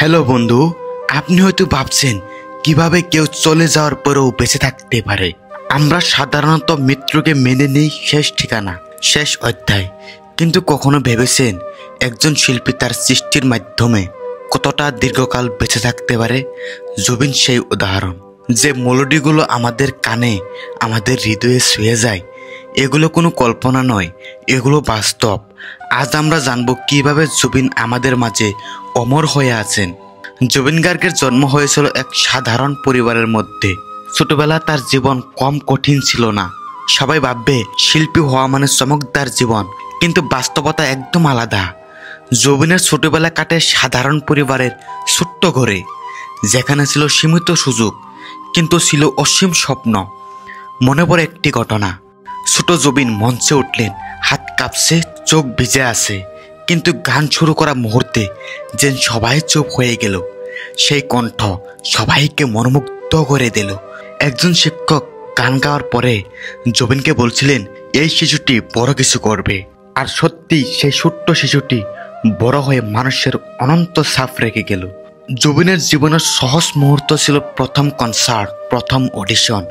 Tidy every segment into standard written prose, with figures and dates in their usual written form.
Hello বন্ধু, আপনি হয়তো ভাবছেন কিভাবে কেউ চলে যাওয়ার পরেও বেঁচে থাকতে পারে। আমরা সাধারণত মৃত্যুকে মেনে নিই শেষ ঠিকানা, শেষ অধ্যায়। কিন্তু কখনো ভেবেছেন একজন শিল্পী তার সৃষ্টির মাধ্যমে কতটা দীর্ঘকাল বেঁচে থাকতে পারে? জুবিন সেই উদাহরণ। যে মেলোডিগুলো আমাদের কানে, আমাদের হৃদয়ে ছুঁয়ে যায়, এগুলো কোনো কল্পনা নয়, এগুলো বাস্তব। আজ আমরা জানবো কিভাবে জুবিন আমাদের মাঝে অমর হয়ে আছেন। জুবিন গার্গের জন্ম হয়েছিল এক সাধারণ পরিবারের মধ্যে। ছোটবেলা তার জীবন কম কঠিন ছিল না। সবাই ভাববে শিল্পী হওয়া মানে চমকদার জীবন, কিন্তু বাস্তবতা একদম আলাদা। জুবিনের ছোটবেলা কাটে সাধারণ পরিবারের ছোট্ট ঘরে, যেখানে ছিল সীমিত সুযোগ কিন্তু ছিল অসীম স্বপ্ন। মনে পড়ে একটি ঘটনা। ছোট জুবিন মঞ্চে উঠলেন, হাত কাঁপছে, চোখ ভিজে আছে, কিন্তু গান শুরু করা মুহূর্তে যেন সবাই চুপ হয়ে গেল। সেই কণ্ঠ সবাইকে মনোমুগ্ধ করে দিল। একজন শিক্ষক গান গাওয়ার পরে জুবিনকে বলছিলেন, এই শিশুটি বড় কিছু করবে। আর সত্যি সেই ছোট্ট শিশুটি বড় হয়ে মানুষের অনন্ত ছাপ রেখে গেল। জুবিনের জীবনের সহজ মুহূর্ত ছিল প্রথম কনসার্ট, প্রথম অডিশন।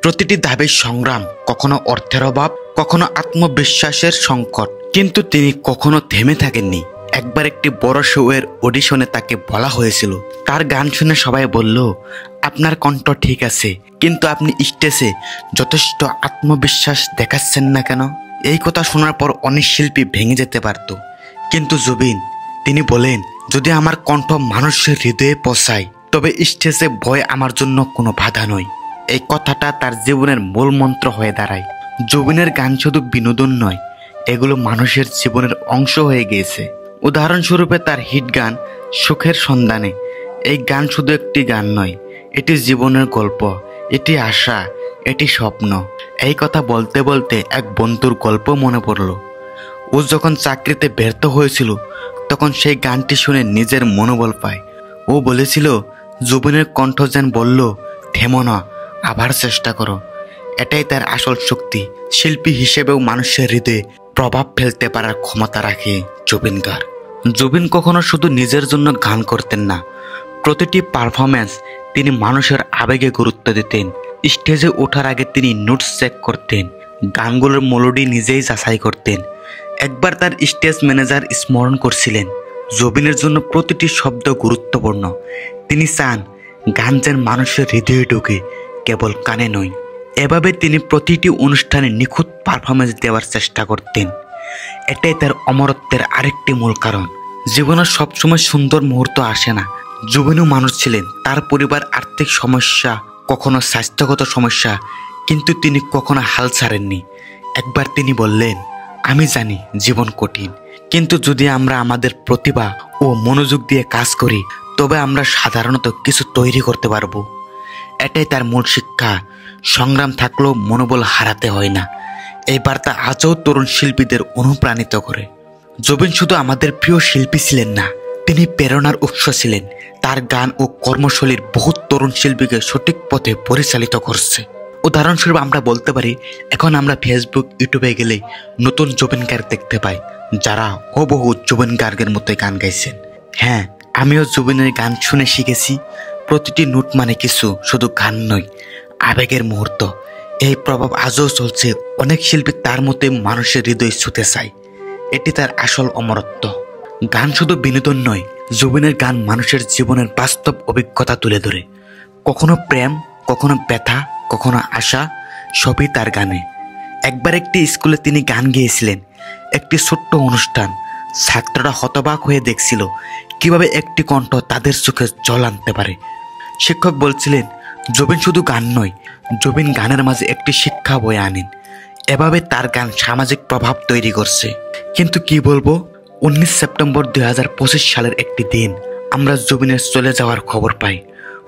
প্রতিটি ধাপে সংগ্রাম, কখনো অর্থের অভাব, কখনো আত্মবিশ্বাসের সংকট, কিন্তু তিনি কখনো থেমে থাকেননি। একবার একটি বড় শোয়ের অডিশনে তাকে বলা হয়েছিল, তার গান শুনে সবাই বলল, আপনার কণ্ঠ ঠিক আছে, কিন্তু আপনি স্টেজে যথেষ্ট আত্মবিশ্বাস দেখাচ্ছেন না কেন? এই কথা শোনার পর অনেক শিল্পী ভেঙে যেতে পারত, কিন্তু জুবিন, তিনি বলেন, যদি আমার কণ্ঠ মানুষের হৃদয়ে পৌঁছায়, তবে স্টেজে ভয় আমার জন্য কোনো বাধা নয়। এই কথাটা তার জীবনের মূল মন্ত্র হয়ে দাঁড়ায়। জুবিনের গান শুধু বিনোদন নয়, এগুলো মানুষের জীবনের অংশ হয়ে গিয়েছে। উদাহরণস্বরূপে তার হিট গান সুখের সন্ধানে। এই গান শুধু একটি গান নয়, এটি জীবনের গল্প, এটি আশা, এটি স্বপ্ন। এই কথা বলতে বলতে এক বন্ধুর গল্প মনে পড়ল। ও যখন চাকরিতে ব্যর্থ হয়েছিল, তখন সেই গানটি শুনে নিজের মনোবল পায়। ও বলেছিল, জুবিনের কণ্ঠ যেন বলল, থেমো না, আবার চেষ্টা করো। এটাই তার আসল শক্তি। শিল্পী হিসেবেও মানুষের হৃদয়ে প্রভাব ফেলতে পারার ক্ষমতা রাখে জুবিন গার্গ। জুবিন কখনো শুধু নিজের জন্য গান করতেন না, প্রতিটি পারফরম্যান্স তিনি মানুষের আবেগে গুরুত্ব দিতেন। স্টেজে ওঠার আগে তিনি নোটস চেক করতেন, গানগুলোর মেলোডি নিজেই যাচাই করতেন। একবার তার স্টেজ ম্যানেজার স্মরণ করছিলেন, জুবিনের জন্য প্রতিটি শব্দ গুরুত্বপূর্ণ। তিনি চান গান যেন মানুষের হৃদয়ে ঢুকে, কেবল কানে নয়। এভাবে তিনি প্রতিটি অনুষ্ঠানে নিখুঁত পারফরমেন্স দেওয়ার চেষ্টা করতেন। এটাই তার অমরত্বের আরেকটি মূল কারণ। জীবনের সবসময় সুন্দর মুহূর্ত আসে না। জুবিনও মানুষ ছিলেন, তার পরিবার, আর্থিক সমস্যা, কখনো স্বাস্থ্যগত সমস্যা, কিন্তু তিনি কখনো হাল ছাড়েননি। একবার তিনি বললেন, আমি জানি জীবন কঠিন, কিন্তু যদি আমরা আমাদের প্রতিভা ও মনোযোগ দিয়ে কাজ করি, তবে আমরা সাধারণত কিছু তৈরি করতে পারবো। এটাই তার মূল শিক্ষা। সংগ্রাম থাকলেও মনোবল হারাতে হয় না। এই বার্তা আজও তরুণ শিল্পীদের অনুপ্রাণিত করে। জুবিন শুধু আমাদের প্রিয় শিল্পী ছিলেন না, তিনি প্রেরণার উৎস ছিলেন। তার গান ও কর্মশৈলীর বহু তরুণ শিল্পীকে সঠিক পথে পরিচালিত করছে। উদাহরণস্বরূপ আমরা বলতে পারি, এখন আমরা ফেসবুক, ইউটিউবে গেলে নতুন জুবিন গার্গ দেখতে পাই, যারা হুবহু জুবিন গার্গের মতোই গান গাইছেন। হ্যাঁ, আমিও জুবিনের গান শুনে শিখেছি। প্রতিটি নোট মানে কিছু, শুধু গান নয়, আবেগের মুহূর্ত। এই প্রভাব আজও চলছে। অনেক শিল্পী তার মতে মানুষের হৃদয় ছুঁতে চায়। এটি তার আসল অমরত্ব। গান শুধু বিনোদন নয়, জুবিনের গান মানুষের জীবনের বাস্তব অভিজ্ঞতা তুলে ধরে। কখনো প্রেম, কখনো ব্যথা, কখনো আশা, সবই তার গানে। একবার একটি স্কুলে তিনি গান গেয়েছিলেন। একটি ছোট্ট অনুষ্ঠান। ছাত্ররা হতবাক হয়ে দেখছিল কিভাবে একটি কণ্ঠ তাদের চোখে জল আনতে পারে। শিক্ষক বলছিলেন, জুবিন শুধু গান নয়, জুবিন গানের মাঝে একটি শিক্ষা বয়ে আনেন। এভাবে তার গান সামাজিক প্রভাব তৈরি করছে। কিন্তু কি বলবো, 19 সেপ্টেম্বর 2025 সালের একটি দিন আমরা জুবিনের চলে যাওয়ার খবর পাই।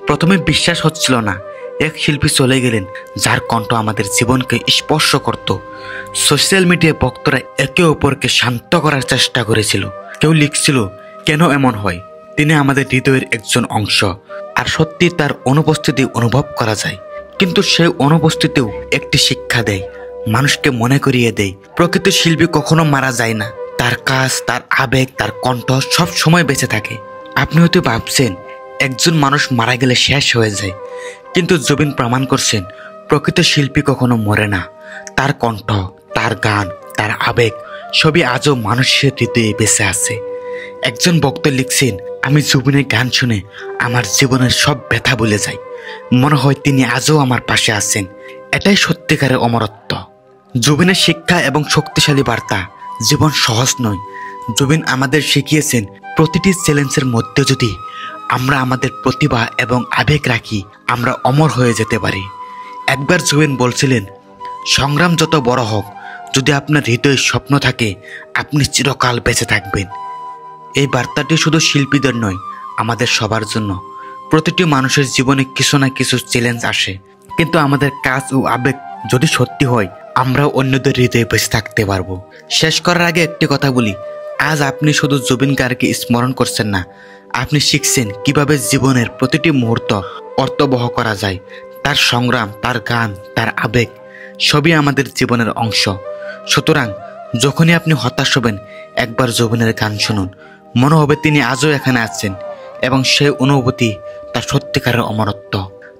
প্রথমে বিশ্বাস হচ্ছিল না, এক শিল্পী চলে গেলেন যার কণ্ঠ আমাদের জীবনকে স্পর্শ করত। সোশ্যাল মিডিয়ায় ভক্তরা একে অপরকে শান্ত করার চেষ্টা করেছিল। কেউ লিখছিল, কেন এমন হয়, তিনি আমাদের হৃদয়ের একজন অংশ। আর সত্যি তার অনুপস্থিতি অনুভব করা যায়। কিন্তু সেই অনুপস্থিতিও একটি শিক্ষা দেয়, মানুষকে মনে করিয়ে দেয়, প্রকৃত শিল্পী কখনো মারা যায় না। তার কাজ, তার আবেগ, তার কণ্ঠ সব সময় বেঁচে থাকে। আপনি হয়তো ভাবছেন একজন মানুষ মারা গেলে শেষ হয়ে যায়, কিন্তু জুবিন প্রমাণ করছেন প্রকৃত শিল্পী কখনো মরে না। তার কণ্ঠ, তার গান, তার আবেগ সবই আজও মানুষের হৃদয়ে বেঁচে আছে। একজন ভক্ত লিখছেন, আমি জুবিনের গান শুনে আমার জীবনের সব ব্যথা ভুলে যাই, মনে হয় তিনি আজও আমার পাশে আছেন। এটাই সত্যিকারের অমরত্ব। জুবিনের শিক্ষা এবং শক্তিশালী বার্তা, জীবন সহজ নয়। জুবিন আমাদের শিখিয়েছেন প্রতিটি চ্যালেঞ্জের মধ্যে যদি আমরা আমাদের প্রতিভা এবং আবেগ রাখি, আমরা অমর হয়ে যেতে পারি। একবার জুবিন বলছিলেন, সংগ্রাম যত বড় হোক, যদি আপনার হৃদয়ে স্বপ্ন থাকে, আপনি চিরকাল বেঁচে থাকবেন। এই বার্তাটি শুধু শিল্পীদের নয়, আমাদের সবার জন্য। প্রতিটি মানুষের জীবনে কিছু না কিছু চ্যালেঞ্জ আসে, কিন্তু আমাদের কাজ ও আবেগ যদি সত্যি হয়, আমরাও অন্যদের হৃদয়ে বেঁচে থাকতে পারবো। শেষ করার আগে একটি কথা বলি, আজ আপনি শুধু জুবিন গার্গকে স্মরণ করছেন না, আপনি শিখছেন কিভাবে জীবনের প্রতিটি মুহূর্ত অর্থবহ করা যায়। তার সংগ্রাম, তার গান, তার আবেগ সবই আমাদের জীবনের অংশ। সুতরাং যখনই আপনি হতাশ হবেন, একবার জুবিনের গান শুনুন, মনে হবে তিনি আজও এখানে আছেন এবং সেই অনুভূতি তার সত্যিকারের অমরত্ব।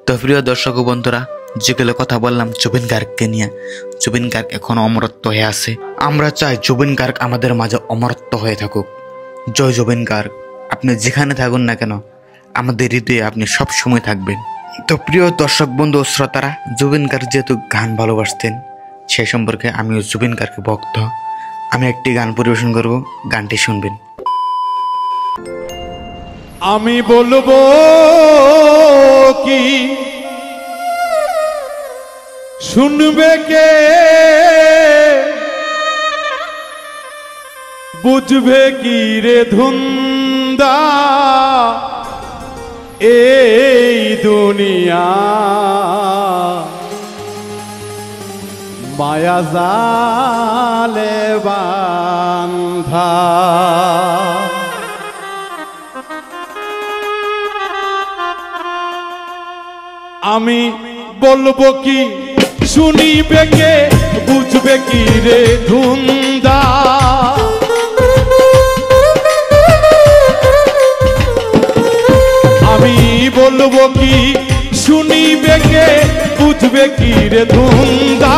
তো প্রিয় দর্শক বন্ধুরা, যেগুলো কথা বললাম জুবিন গার্গকে নিয়ে, জুবিন গার্গ এখনো অমরত্ব হয়ে আছে। আমরা চাই জুবিন গার্গ আমাদের মাঝে অমরত্ব হয়ে থাকুক। জয় জুবিন গার্গ। আপনি যেখানে থাকুন না কেন, আমাদের হৃদয়ে আপনি সব সময় থাকবেন। তো প্রিয় দর্শক বন্ধু ও শ্রোতারা, জুবিন গার্গ যেহেতু গান ভালোবাসতেন, সেই সম্পর্কে আমিও জুবিন গার্গের ভক্ত। আমি একটি গান পরিবেশন করব, গানটি শুনবেন। আমি বলবো কি শুনবে কে, বুঝবে কি রে ধুন্দা, এই দুনিয়া মায়া জালে বাঁধা। আমি বলবো কি শুনিবে কে, বুঝবে কি রে ধুন্দা, আমি বলবো কি শুনিবে কে, বুঝবে কি রে ধুন্দা,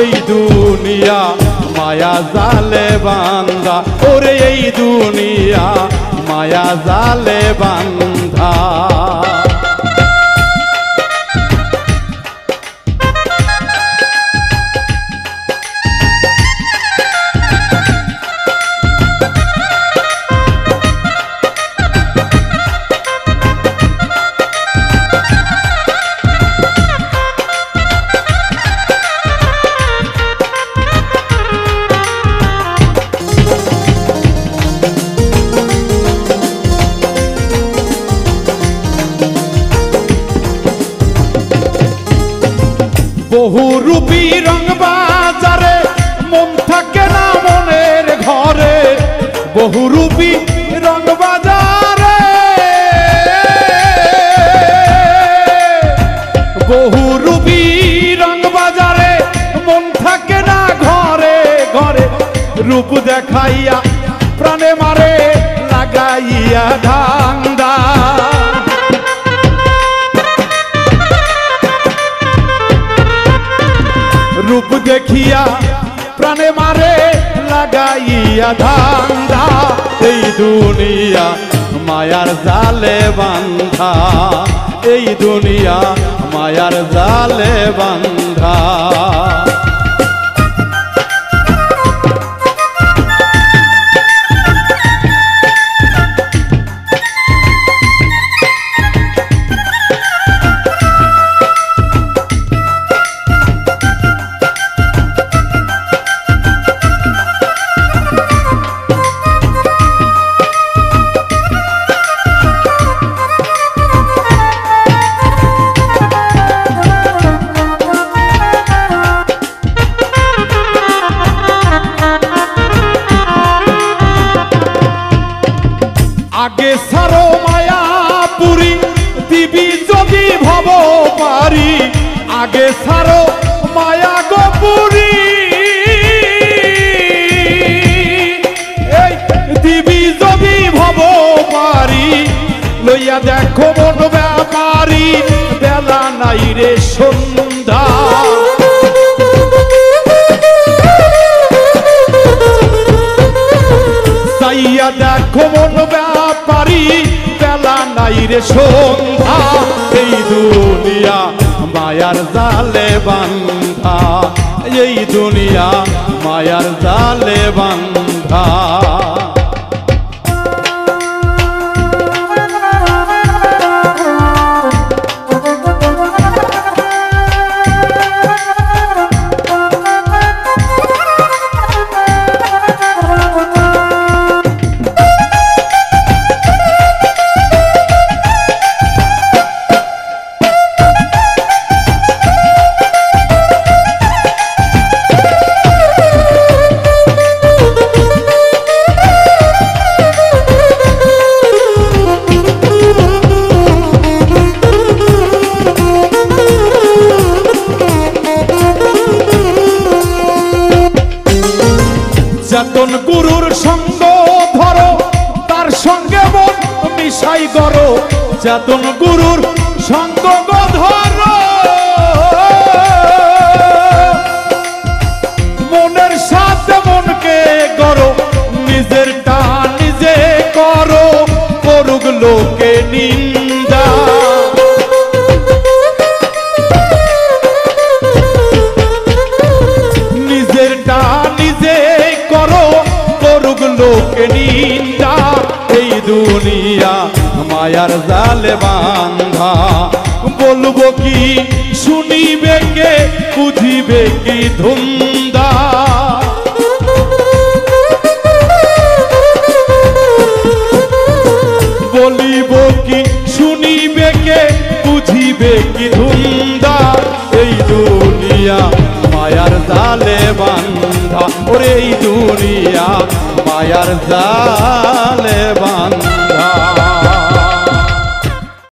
এই দুনিয়া মায়া জালে বাঁধা, ওরে এই দুনিয়া মায়া জালে বাঁধা। বহুরূপী রং বাজারে মন থাকে না মনের ঘরে, বহুরূপী রং বাজারে, বহুরূপী রং বাজারে মন থাকে না ঘরে ঘরে, রূপ দেখাইয়া প্রাণে মারে লাগাইয়া ধান্দা, রূপ দেখিয়া প্রাণে মারে লাগাইয়া ধান্দা, এই দুনিয়া মায়ার জালে বাঁধা, এই দুনিয়া মায়ার জালে বাঁধা। আগে সারো মায়াপুরী দিবি যদি ভব পারি, আগে সারো মায়া গোপুরী, এই দিবি যদি ভব পারি, চাইয়া দেখো মন ব্যাপারী বেলা নাই রে সন্ধ্যা চাইয়া দেখো মন ব্যাপারী বেলা নাই রে সন্ধ্যা এই দুনিয়া মায়ার জালে বান্ধা এই দুনিয়া মায়ার জালে বান্ধা চেতন গুরুর সঙ্গ ধরো তার সঙ্গে মন মিশাই করো চেতন গুরুর সঙ্গ ধরো মনের সাথে মনকে করো নিজেরটা নিজে করো করুক লোকে নিন্দা নিজেরটা নিজে করো করুক লোকে নিন্দা এই দুনিয়া মায়ার জালে বান্ধা বলবো কি শুনিবে কে বুঝিবে কি ধুন্দা বলিব কি শুনিবে কে বুঝিবে কি ধুন্দা এই দুনিয়া মায়ার জালে বান্ধা ওরে এই দুনিয়া মায়ার জালে বান্ধা